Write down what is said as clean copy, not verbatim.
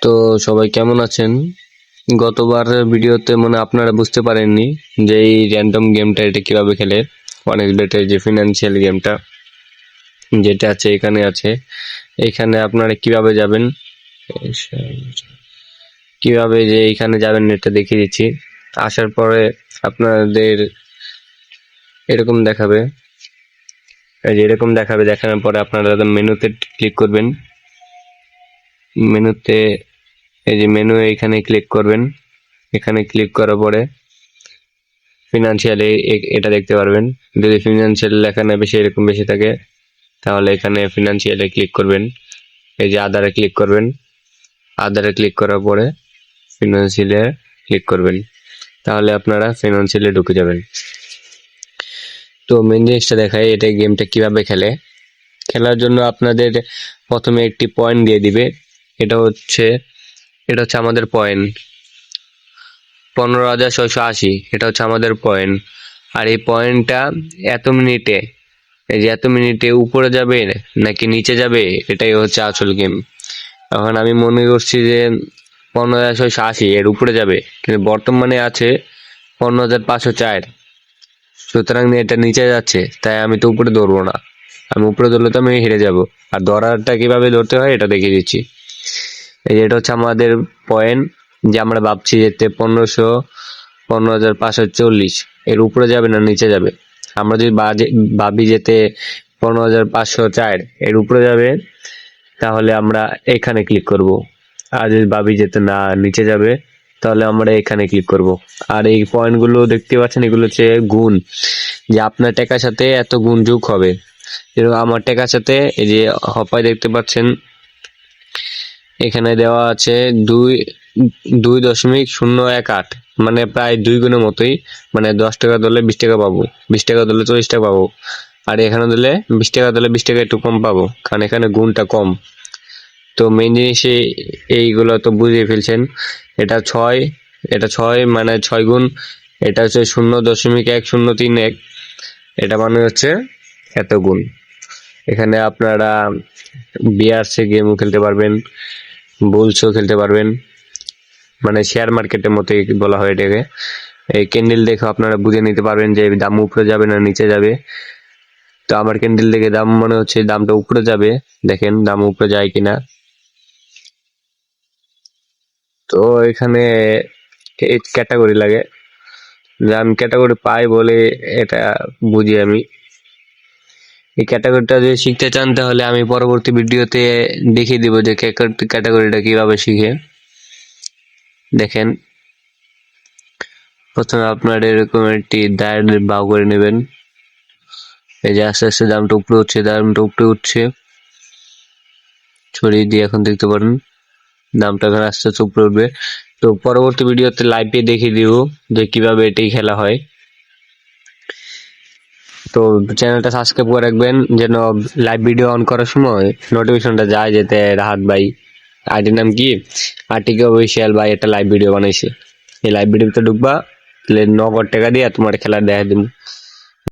তো সবাই কেমন আছেন? গতবার ভিডিওতে মনে হয় আপনারা বুঝতে পারেননি যে এই র্যান্ডম গেমটা এটা কিভাবে খেলে। অনেক বেটের যে ফিনান্সিয়াল গেমটা যেটা আছে এখানে আছে। এখানে আপনারা কিভাবে যাবেন, কিভাবে যে এখানে যাবেন এটা দেখিয়ে দিচ্ছি। আসার পরে আপনাদের এরকম দেখাবে, এই যে এরকম দেখাবে। দেখানোর পরে আপনারা মেনুতে ক্লিক করবেন। মেনুতে এই যে মেনু, এইখানে ক্লিক করবেন। এখানে ক্লিক করার পরে ফিনান্সিয়ালে এটা দেখতে পারবেন। যদি ফিনান্সিয়াল লেখা না বেশি এরকম বেশি থাকে তাহলে এখানে ফিনান্সিয়ালে ক্লিক করবেন। এই যে আদারে ক্লিক করবেন। আদারে ক্লিক করার পরে ফিনান্সিয়ালে ক্লিক করবেন, তাহলে আপনারা ফিনান্সিয়ালে ঢুকে যাবেন। তো মেন জিনিসটা দেখায় এটা গেমটা কিভাবে খেলে। খেলার জন্য আপনাদের প্রথমে একটি পয়েন্ট দিয়ে দিবে। এটা হচ্ছে আমাদের পয়েন্ট 15,680। এটা হচ্ছে আমাদের পয়েন্ট। আর এই পয়েন্টটা এত মিনিটে, এই যে এত মিনিটে উপরে যাবে নাকি নিচে যাবে, এটাই হচ্ছে আসল গেম। এখন আমি মনে করছি যে 15,680 এর উপরে যাবে, কিন্তু বর্তমানে আছে 15,504। সুতরাং এটা নিচে যাচ্ছে, তাই আমি তো উপরে ধরবো না। আমি উপরে ধরলে তো আমি হেরে যাব। আর ধরাটা কিভাবে ধরতে হয় এটা দেখিয়ে দিচ্ছি। এই যে এটা হচ্ছে আমাদের পয়েন্ট, যে আমরা ভাবছি যেতে 15,540 এর উপরে যাবে না নিচে যাবে। আমরা যদি ভাবি যেতে 15,504 এর উপরে যাবে, তাহলে আমরা এখানে ক্লিক করব। আর যদি ভাবি যেতে না নিচে যাবে, তাহলে আমরা এখানে ক্লিক করব। আর এই পয়েন্টগুলো দেখতে পাচ্ছেন, এগুলো হচ্ছে গুণ, যে আপনার টাকার সাথে এত গুণ যোগ হবে। যেরকম আমার টাকার সাথে এই যে হপায় দেখতে পাচ্ছেন এখানে দেওয়া আছে 2.018, মানে প্রায় 2 গুণের মতোই। মানে 10 টাকা দিলে 20 টাকা পাবো, 20 টাকা দিলে 40 টাকা পাবো। আর এখানে দিলে 20 টাকা দিলে 20 টাকা একটু কম পাবো, কারণ এখানে গুণটা কম। তো মেন জিনিস এইগুলো তো বুঝিয়ে ফেলছেন। এটা 6, এটা 6 মানে 6 গুণ। এটা হচ্ছে 0.1031। এটা মানে হচ্ছে এত গুণ। এখানে আপনারা বিআরসি গেমও খেলতে পারবেন, বুলসও খেলতে পারবেন, মানে শেয়ার মার্কেটের মতোই বলা হয় এটাকে। এই ক্যান্ডেল দেখে আপনারা বুঝে নিতে পারবেন যে দাম উপরে যাবে না নিচে যাবে। তো আমার ক্যান্ডেল দেখে দাম মনে হচ্ছে দামটা উপরে যাবে। দেখেন দাম উপরে যায় কিনা। তো এখানে ক্যাটাগরি লাগে, যে আমি ক্যাটাগরি পাই বলে এটা বুঝি আমি। এই ক্যাটাগরিটা যদি শিখতে চান তাহলে আমি পরবর্তী ভিডিওতে দেখিয়ে দিব যে ক্যাটাগরিটা কিভাবে শিখে। দেখেন প্রথমে আপনার এরকম একটি দায়ের বাউ করে নেবেন। এই যে আস্তে আস্তে দামটা উপরে উঠছে, দামটা উপরে উঠছে। ছড়িয়ে দিয়ে এখন দেখতে পারেন দামটা এখন আস্তে আস্তে উপরে উঠবে। তো পরবর্তী ভিডিওতে লাইভে দেখিয়ে দিব যে কিভাবে এটাই খেলা হয়। তো চ্যানেলটা সাবস্ক্রাইব করে রাখবেন যেন লাইভ ভিডিও অন করার সময় নোটিফিকেশনটা যায়, যেতে রাহাত ভাই, আইডির নাম কি আর্টিকে অফিসিয়াল ভাই একটা লাইভ ভিডিও বানাইছে। এই লাইভ ভিডিওতে ঢুকবা, নগদ টাকা দিয়ে তোমার খেলা দেখা দিব।